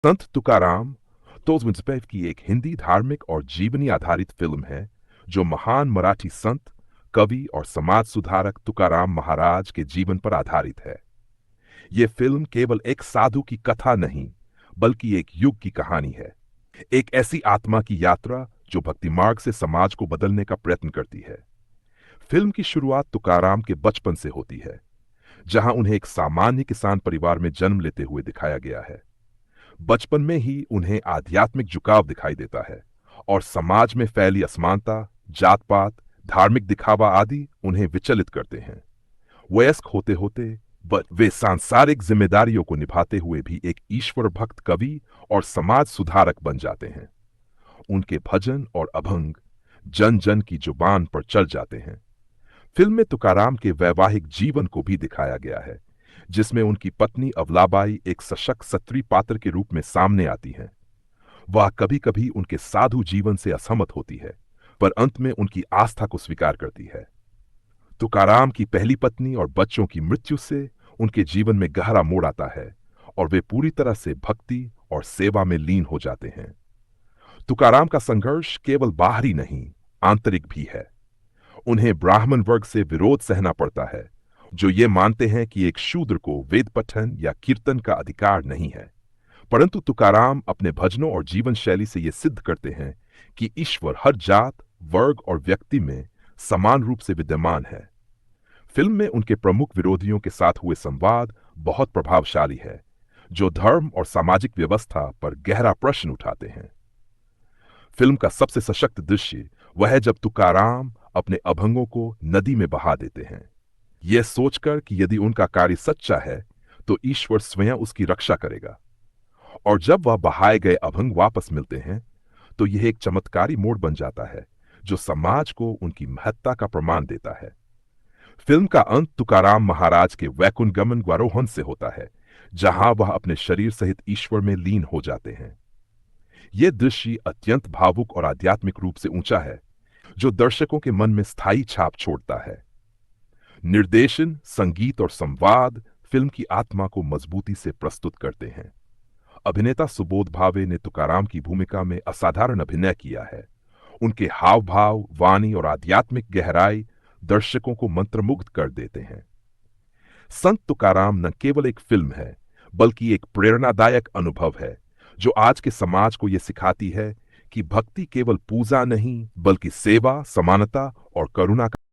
संत तुकाराम तोजमुजपेव की एक हिंदी धार्मिक और जीवनी आधारित फिल्म है जो महान मराठी संत, कवि और समाज सुधारक तुकाराम महाराज के जीवन पर आधारित है। ये फिल्म केवल एक साधु की कथा नहीं, बल्कि एक युग की कहानी है। एक ऐसी आत्मा की यात्रा जो भक्ति मार्ग से समाज को बदलने का प्रयत्न करती है। फिल्म की शुरुआत तुकाराम के बचपन से होती है, जहां उन्हें एक सामान्य किसान परिवार में जन्म लेते हुए दिखाया गया है। बचपन में ही उन्हें आध्यात्मिक झुकाव दिखाई देता है और समाज में फैली असमानता, जात पात, धार्मिक दिखावा आदि उन्हें विचलित करते हैं। वयस्क होते होते वे सांसारिक जिम्मेदारियों को निभाते हुए भी एक ईश्वर भक्त कवि और समाज सुधारक बन जाते हैं। उनके भजन और अभंग जन जन की जुबान पर चढ़ जाते हैं। फिल्म में तुकाराम के वैवाहिक जीवन को भी दिखाया गया है, जिसमें उनकी पत्नी अवलाबाई एक सशक्त स्त्री पात्र के रूप में सामने आती हैं। वह कभी कभी उनके साधु जीवन से असहमत होती है, पर अंत में उनकी आस्था को स्वीकार करती है। तुकाराम की पहली पत्नी और बच्चों की मृत्यु से उनके जीवन में गहरा मोड़ आता है और वे पूरी तरह से भक्ति और सेवा में लीन हो जाते हैं। तुकाराम का संघर्ष केवल बाहरी नहीं, आंतरिक भी है। उन्हें ब्राह्मण वर्ग से विरोध सहना पड़ता है, जो ये मानते हैं कि एक शूद्र को वेद पठन या कीर्तन का अधिकार नहीं है। परंतु तुकाराम अपने भजनों और जीवन शैली से ये सिद्ध करते हैं कि ईश्वर हर जात, वर्ग और व्यक्ति में समान रूप से विद्यमान है। फिल्म में उनके प्रमुख विरोधियों के साथ हुए संवाद बहुत प्रभावशाली है, जो धर्म और सामाजिक व्यवस्था पर गहरा प्रश्न उठाते हैं। फिल्म का सबसे सशक्त दृश्य वह है जब तुकाराम अपने अभंगों को नदी में बहा देते हैं, यह सोचकर कि यदि उनका कार्य सच्चा है तो ईश्वर स्वयं उसकी रक्षा करेगा। और जब वह बहाए गए अभंग वापस मिलते हैं तो यह एक चमत्कारी मोड़ बन जाता है, जो समाज को उनकी महत्ता का प्रमाण देता है। फिल्म का अंत तुकाराम महाराज के वैकुंठ गमन आरोहण से होता है, जहां वह अपने शरीर सहित ईश्वर में लीन हो जाते हैं। यह दृश्य अत्यंत भावुक और आध्यात्मिक रूप से ऊंचा है, जो दर्शकों के मन में स्थायी छाप छोड़ता है। निर्देशन, संगीत और संवाद फिल्म की आत्मा को मजबूती से प्रस्तुत करते हैं। अभिनेता सुबोध भावे ने तुकाराम की भूमिका में असाधारण अभिनय किया है। उनके हाव भाव, वाणी और आध्यात्मिक गहराई दर्शकों को मंत्रमुग्ध कर देते हैं। संत तुकाराम न केवल एक फिल्म है, बल्कि एक प्रेरणादायक अनुभव है, जो आज के समाज को यह सिखाती है कि भक्ति केवल पूजा नहीं, बल्कि सेवा, समानता और करुणा का